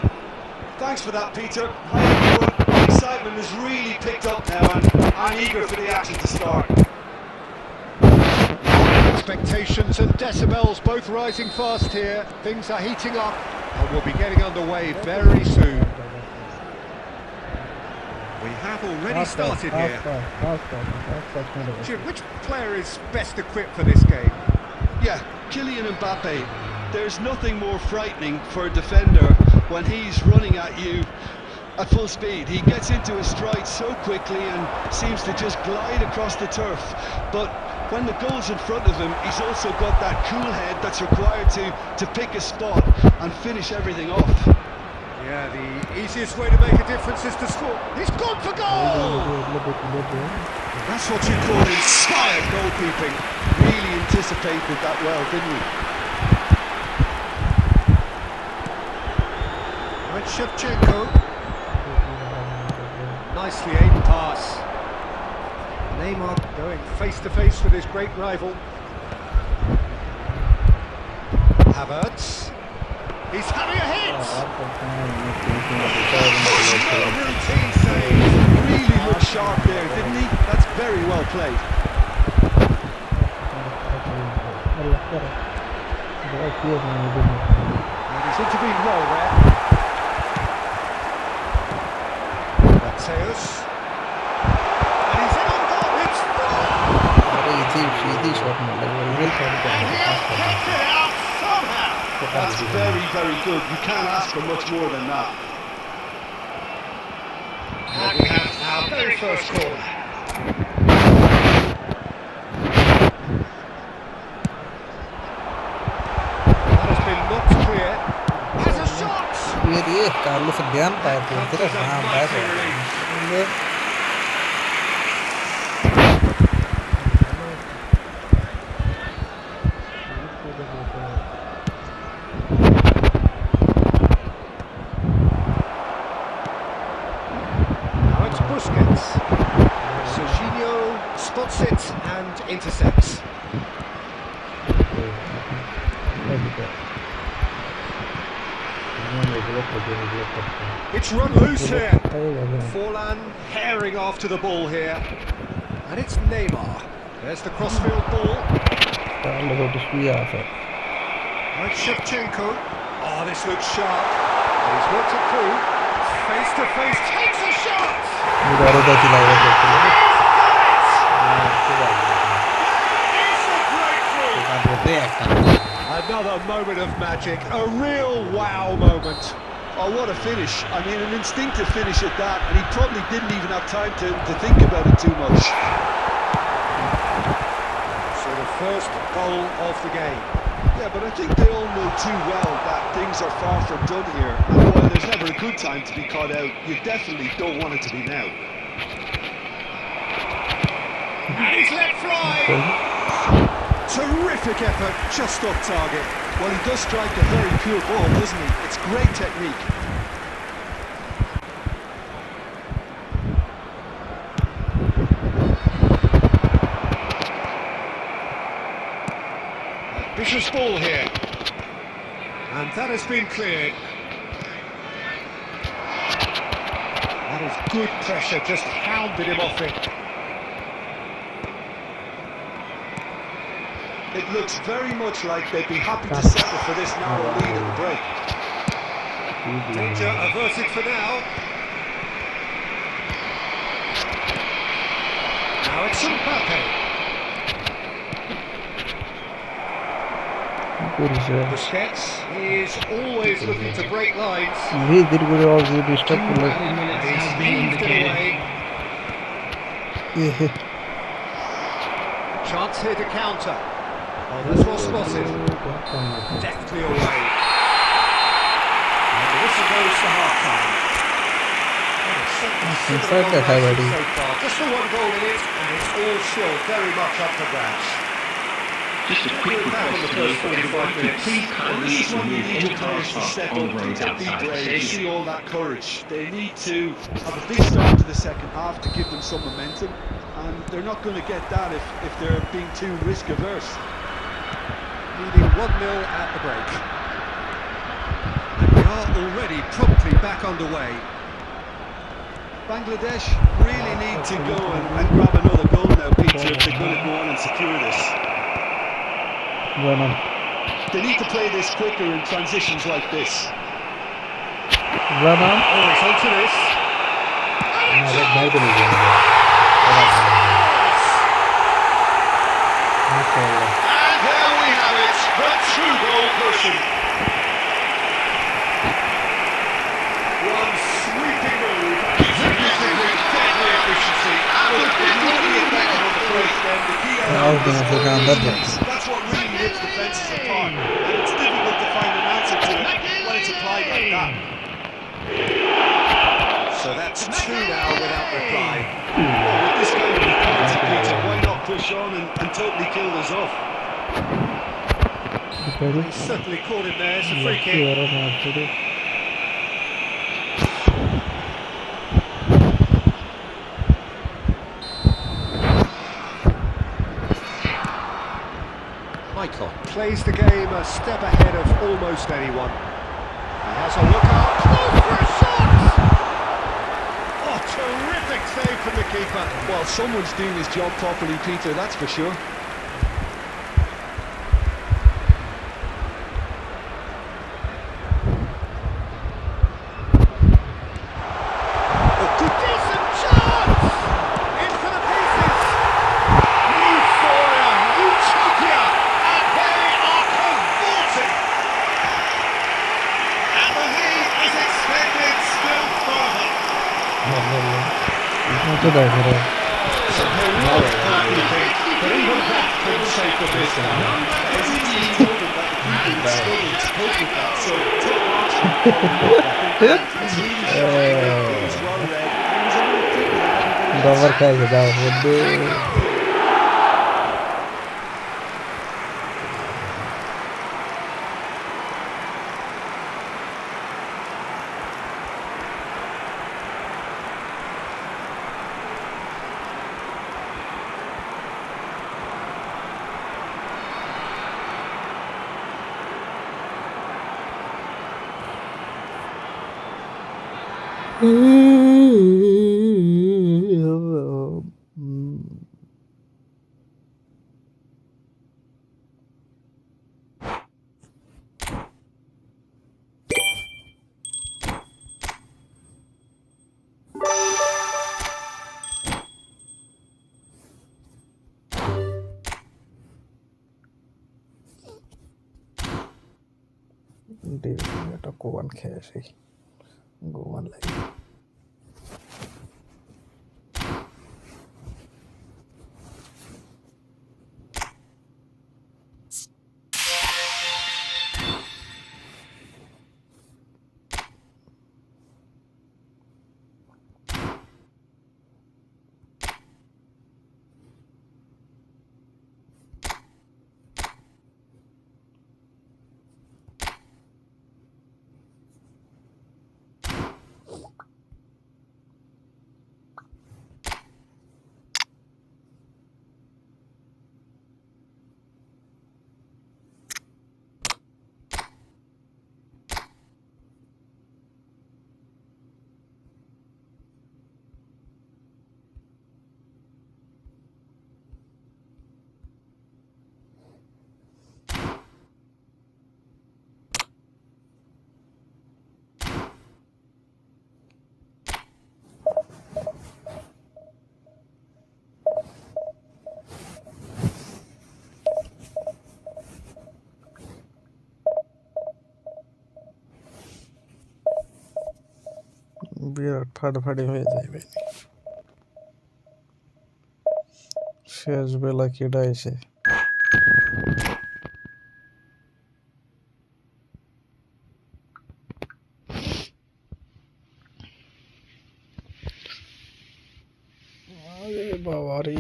Thanks for that, Peter. Hi everyone. The excitement has really picked up now, and I'm eager for the action to start. Expectations and decibels both rising fast here. Things are heating up. And we'll be getting underway very soon. We have already started here. Jim, which player is best equipped for this game? Yeah, Kylian Mbappe. There's nothing more frightening for a defender when he's running at you at full speed. He gets into his stride so quickly and seems to just glide across the turf. But when the goal's in front of him, he's also got that cool head that's required to pick a spot and finish everything off. Yeah, the easiest way to make a difference is to score. He's gone for goal! That's what you call inspired goalkeeping. Really anticipated that well, didn't we? Right, Shevchenko. Nicely aimed pass. Neymar going face to face with his great rival. Havertz. He's having a hit! Routine save. Really looked sharp there, didn't he? That's very well played. And he's intervened well there. Mateus. And he's in on goal. It's full! And he has kept it out somehow. That's very, very good. You can't ask for much more than that. And we have our very first corner. That has been knocked clear. Has a shot! Carlos ध्यान पाया तो तेरा नाम बात है Now it's Busquets. Serginho spots it and intercepts. It's run loose here. Forlan herring after the ball here. And it's Neymar. There's the crossfield ball. Right, Shevchenko. Oh, this looks sharp. But he's worked it through. Face to face. Takes a shot! Another moment of magic. A real wow moment. Oh, what a finish. I mean, an instinctive finish at that, and he probably didn't even have time to think about it too much. So the first goal of the game. Yeah, but I think they all know too well that things are far from done here. And while there's never a good time to be caught out, you definitely don't want it to be now. And he's let fly! Terrific effort, just off target. Well, he does strike a very pure ball, doesn't he? It's great technique. Vicious ball here. And that has been cleared. That is good pressure, just hounded him off it. It looks very much like they'd be happy to settle for this narrow lead at the break. Danger averted for now. Now it's Mbappe. Busquets is always looking to break lines. He's heaved it away. Chance here to counter. Oh, that's well spotted. Deftly away. And the whistle goes to half-time. So far. Just the one goal in it, and it's all still very much up for grabs. Just a quick request to those everybody to please kindly remove any cars parked on the road outside the They see stadium. all that courage. They need to have a big start to the second half to give them some momentum, and they're not going to get that if they're being too risk averse. Leading 1-0 at the break. And we are already promptly back underway. Bangladesh really need to go and grab another goal now, Peter, if they're going to go on and secure this. They need to play this quicker in transitions like this. Run on. Oh, it's onto this. And there we have it, the true goal person. One sweeping move, executed with deadly efficiency. And was brilliantly effective on the break then. The key element is coordinations. That's what really rips defences apart. And it's difficult to find an answer to it when it's applied like that. So that's two now without reply. Well, with this kind of equality, Peter, why not push on and totally kill us off? He certainly caught him there, it's a free kick. Michael plays the game a step ahead of almost anyone. He has a look out, close for a shot! Oh, terrific save from the keeper. Well, someone's doing his job properly, Peter, that's for sure. Decent chance! Into the pieces! Euphoria, utopia, and they are convulsing! And the lead is extended still further. তো দেখো রে It's a heroic goalkeeping, but even that couldn't save the business. It's easy to tell them that the keeper is struggling to cope with that, so top marks for him. It's really shocking. It was well read. He was a little quicker than everybody else. দাবার খাইছে দাও বন্ধু এটা কোবান খেয়ে আসি গোমান লাগে বিরাট ফাটাফাটি হয়ে যাবে শেষ বেলা কেডা এসে আরে বাবা রে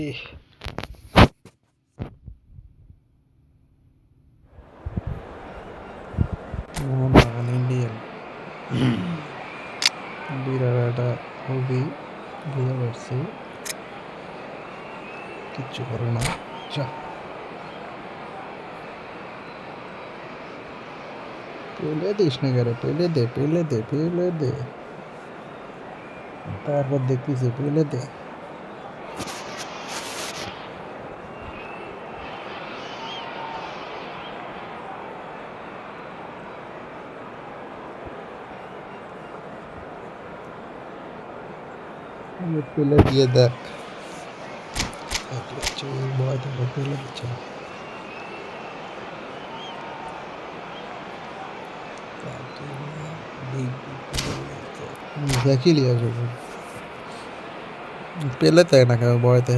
ইন্ডিয়ান বিরাট একটা খুবই বুঝতে পারছি কিচ্ছু করো না যা পেলে দিস না কেন পেলে দে তারপর দেখতেছি পেলে দে পেলে দিয়ে দেখ বয়টা পেলে দিচ্ছে দেখি লিয়া পেলে তাই না কেন বয়তে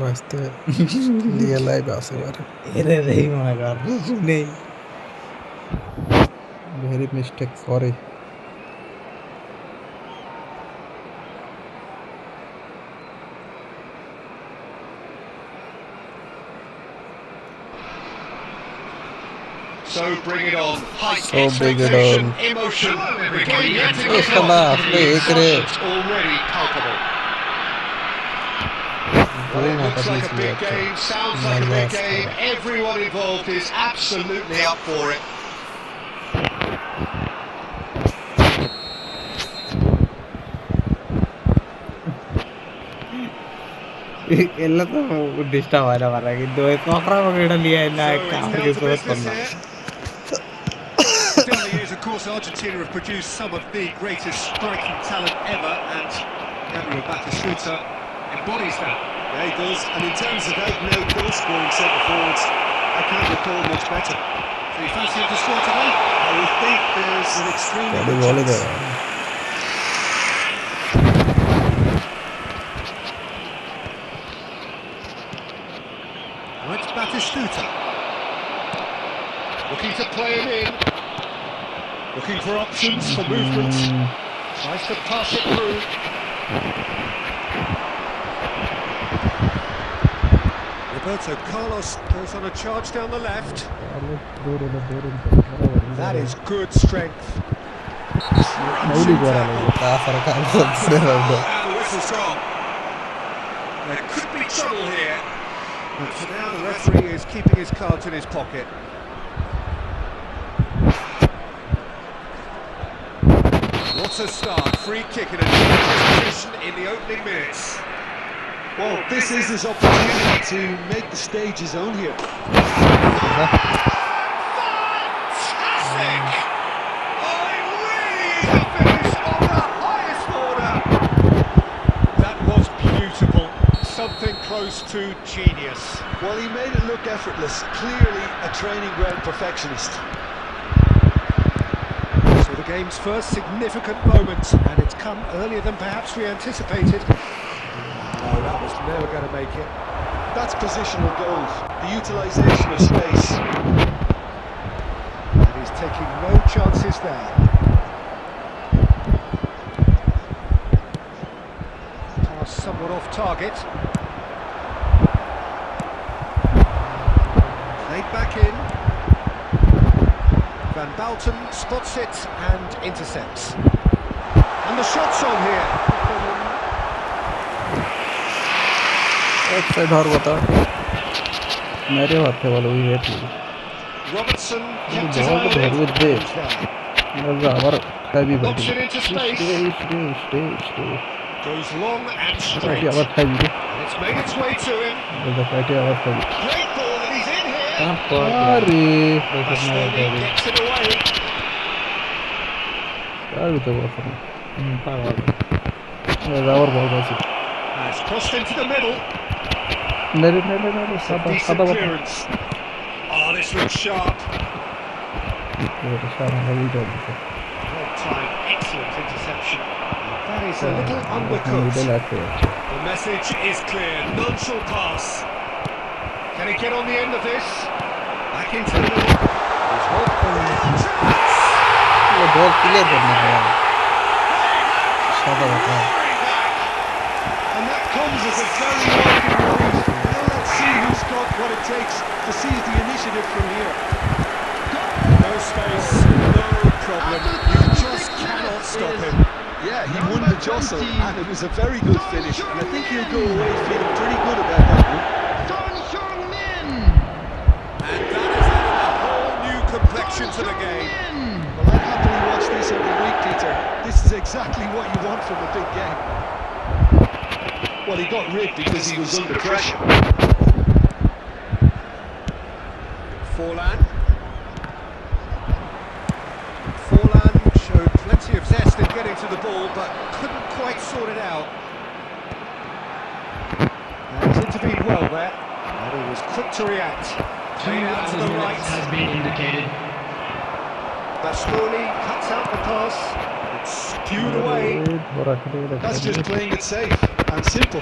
বাঁচতে দিয়ে লাইভ আসে বারে এরে রে মনে কর নেই very mistake sorry So bring it on. High So bring it expectation, on. emotion. The game yet to Yes, kick off. Allah, The play, excitement great. already palpable. Well, it looks like a big game, sounds like a big game. Everyone involved is absolutely up for it. এলে তো disturb হয় না পারা কিন্তু ওই পকড়া পকড়িটা নিয়ে না So একটা it's আমার down কিছু to করতাম business না here. Down the years, of course, Argentina have produced some of the greatest striking talent ever, and Gabriel Batistuta embodies that. Yeah, he does. And in terms of out-and-out goal-scoring centre forwards, I can't recall much better. So you fancy him to score today? I would think there's an extremely বলে good বলে chance. দেয় Now it's Batistuta. Looking to play him in. Looking for options for movement. Tries to pass it through. Roberto Carlos goes on a charge down the left. That is good strength. মৌলি করা লাগে তাছাড়া কাজ করছে না And the whistle's gone. There could be trouble here. But for now, the referee is keeping his cards in his pocket. What a start. Free kick in a dangerous position in the opening minutes. Well, this is his opportunity to make the stage his own here. Fantastic! Oh, it really is a finish on the highest order. That was beautiful. Something close to genius. Well, he made it look effortless. Clearly a training ground perfectionist. So the game's first significant moment, and it's come earlier than perhaps we anticipated. No, that was never going to make it. That's positional goals, the utilisation of space. And he's taking no chances there. Pass somewhat off target. Played back in. Van Balten spots it and intercepts. And the shot's on here. এক side হওয়ার কথা মেরে মারতে বলো ওই rate Robertson kept his বল eye on ধরবে it. দে Who's there? আবার খাইবি পাইবি Option into space. Goes long and straight. আবার খাইবি রে And it's made its way to him. পাইটি আবার খাইবি Great ball, and he's in here. আরে Bastoni gets it away. খাইবি তো বলছ না আবার বল আছে Has crossed into the middle. মেরে মেরে মেরে সাদা Decent সাদা বাতা clearance. Oh, this looks sharp. সাদা হয়ে যাবে Well timed, excellent interception. That is a little middle undercooked. আছে The message is clear. None shall pass. Can he get on the end of this? Back into the middle. He's well. Ball clear করনা সাদা বাতা And that comes as a very welcome relief. Now let's see who's got what it takes to seize the initiative from here. No space, no problem. You just cannot stop him. Yeah, he won the jostle, and it was a very good finish, and I think he'll go away feeling pretty good about that one. And that has added a whole new complexion to the game. Well, I'd happily watch this every week, Peter. This is exactly what you want from a big game. Well, he got ripped because he was under pressure. Forlan showed plenty of zest in getting to the ball, but couldn't quite sort it out. And he's intervened well there, and he was quick to react. Played out to the right. Has been indicated. Bastoni cuts out the pass. It's skewed away. That's just playing it safe and simple.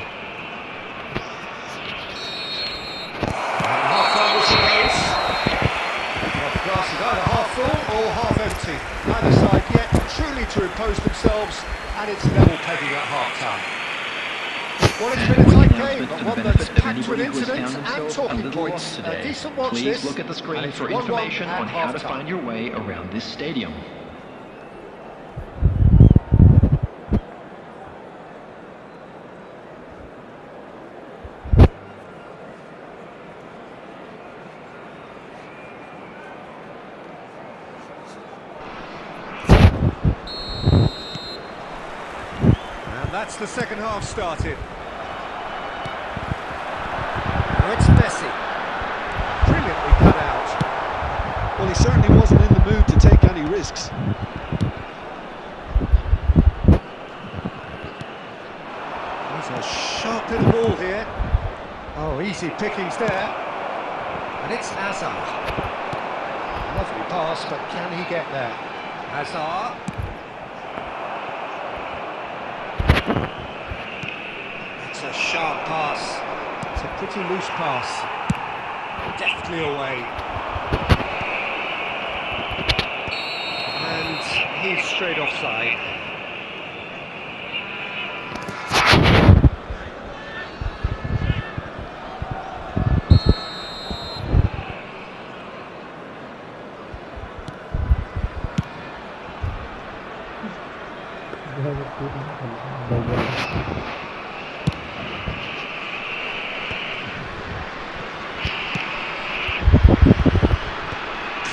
Half-time whistle goes. Well, the glass is either half full or half empty. Neither side yet truly to impose themselves, and it's level pegging at half-time. Well, it's been a tight game, but one that's packed with incidents and talking points. A decent watch Please this. look at the screen And it's for 1-1 information at on how to half-time. find your way around this stadium. And that's the second half started. Now it's Messi. Brilliantly cut out. Well, he certainly wasn't in the mood to take any risks. He's a sharp little ball here. Oh, easy pickings there. And it's Hazard. Lovely pass, but can he get there? Hazard. It's a sharp pass. It's a pretty loose pass. Deftly away. And he's straight offside.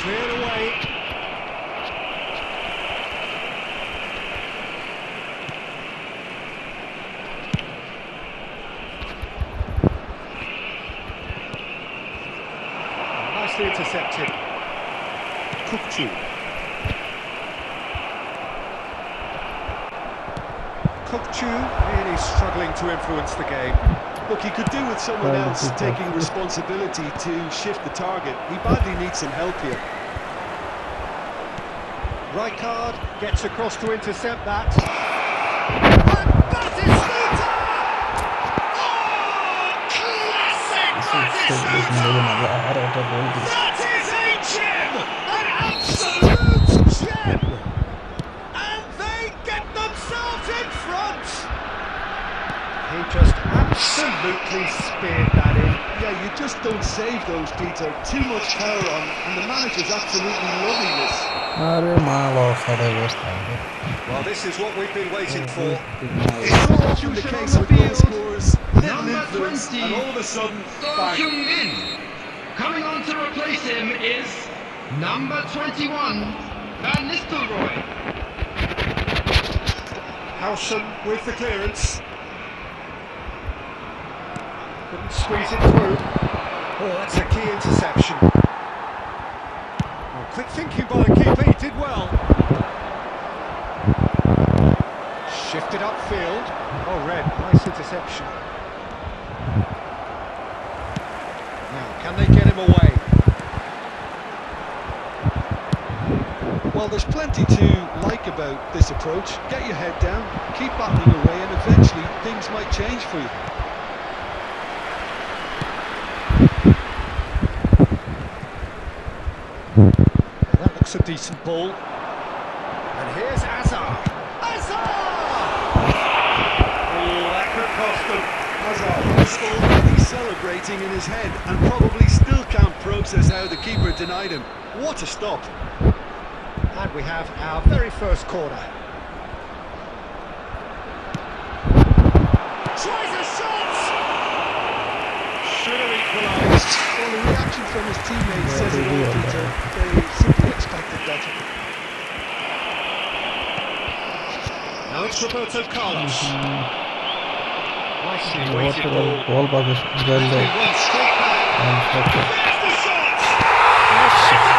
Cleared away. Nicely intercepted. Qoo. Qoo really struggling to influence the game. Look, he could do with someone else taking responsibility to shift the target. He badly needs some help here. Rijkaard gets across to intercept that. And Batistuta! Oh, classic Batistuta! That is a gem! An absolute gem! And they get themselves in front! He just absolutely speared that in. Yeah, you just don't save those, Peter. Too much power on, and the manager's absolutely loving this. Well, this is what we've been waiting for. It's so often the case with goal scorers, little influence, and all of a sudden, bang. Min. Coming on to replace him is number 21, Van Nistelrooy. Howson with the clearance. Couldn't squeeze it through. Oh, that's a key interception. Oh, quick thinking by the keeper, he did well. Shifted upfield. Oh, Red, nice interception. Now, can they get him away? Well, there's plenty to like about this approach. Get your head down, keep battling away, and eventually things might change for you. That looks a decent ball. And here's Hazard. Hazard! Oh, that could cost them. Hazard is already celebrating in his head and probably still can't process how the keeper denied him. What a stop. And we have our very first corner. tries a shot! Should have equalised. Well, the reaction from his teammates says it all, Peter. They simply expected better. Now it's Roberto Carlos. Nicely weighted Ball ball. passes well He there. runs straight back. Okay. There's the shot!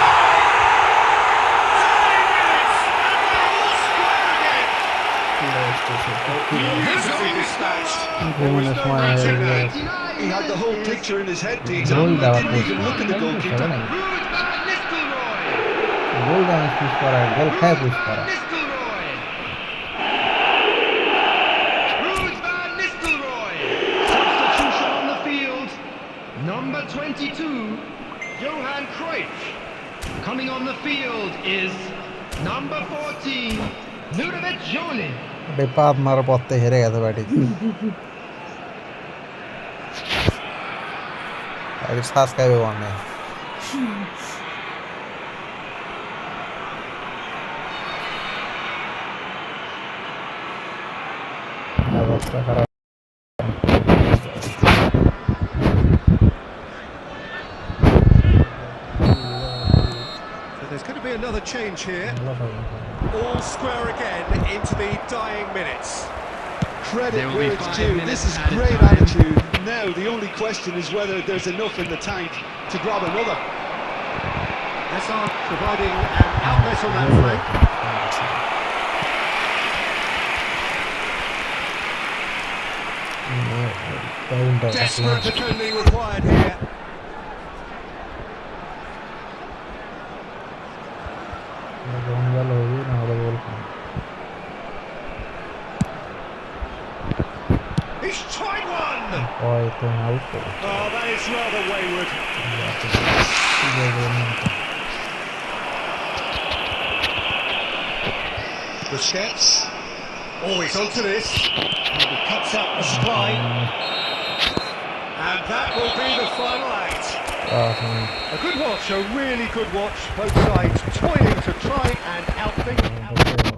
Beautifully dispatched. There was no reaching that. He had the whole picture in his head, Peter. Goal He দেওয়া didn't even look at the goalkeeper. গোল দেওয়া push করা গোল খায় push করা Substitution on the field. Number 22, Johan Cruyff. Coming on the field is number 14, Ludovic Jonin. পাত মারার পথে হেরে গেছে ব্যাটিং সাবস্ক্রাইবে মানে অবস্থা খারাপ So there's going to be another change here. All square again into the dying minutes. Credit where it's due. This is great attitude. Now the only question is whether there's enough in the tank to grab another. Hazard providing an outlet on that flank. Desperate defending required here. He's tried one! Oh, that is rather wayward. Busquets. Oh, he's onto this. He cuts out the supply. And that will be the final act. A good watch, a really good watch. Both sides toiling to try and outthink.